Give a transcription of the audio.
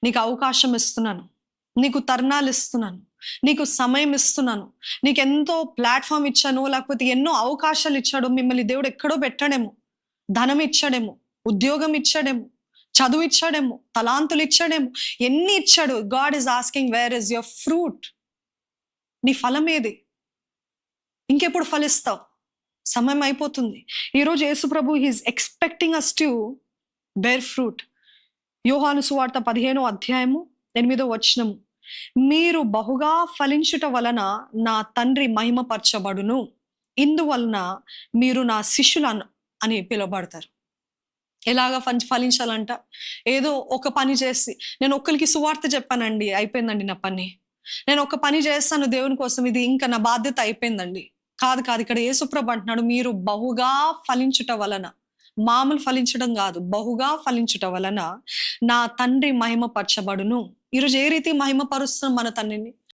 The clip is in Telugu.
నీకు అవకాశం ఇస్తున్నాను, నీకు తరుణాలు ఇస్తున్నాను, నీకు సమయం ఇస్తున్నాను, నీకు ఎంతో ప్లాట్ఫామ్ ఇచ్చాను, లేకపోతే ఎన్నో అవకాశాలు ఇచ్చాడు. మిమ్మల్ని దేవుడు ఎక్కడో పెట్టాడేమో, ధనం ఇచ్చాడేమో, ఉద్యోగం ఇచ్చాడేమో, చదువు ఇచ్చాడేమో, తలాంతులు ఇచ్చాడేమో, ఎన్ని ఇచ్చాడు. God is asking, where is your fruit? నీ ఫలం ఏది? ఇంకెప్పుడు ఫలిస్తావు? సమయం అయిపోతుంది. ఈరోజు యేసు ప్రభు he's expecting us to bear fruit. Yohanu సువార్త 15వ అధ్యాయము 8వ వచనము, మీరు బహుగా ఫలించుట వలన నా తండ్రి మహిమపరచబడును, ఇందువలన మీరు నా శిష్యులను అని పిలువబడతారు. ఎలాగా ఫలించాలంట? ఏదో ఒక పని చేసి, నేను ఒక్కరికి సువార్త చెప్పానండి, అయిపోయిందండి నా పని, నేను ఒక పని చేస్తాను దేవుని కోసం, ఇది ఇంకా నా బాధ్యత అయిపోయిందండి. కాదు కాదు, ఇక్కడ యేసుప్రభు అంటున్నాడు, మీరు బహుగా ఫలించుట వలన, మామూలు ఫలించడం కాదు, బహుగా ఫలించుట వలన నా తండ్రి మహిమపరచబడును. ఈరోజు ఏ రీతి మహిమపరుస్తున్నాం మన తండ్రిని?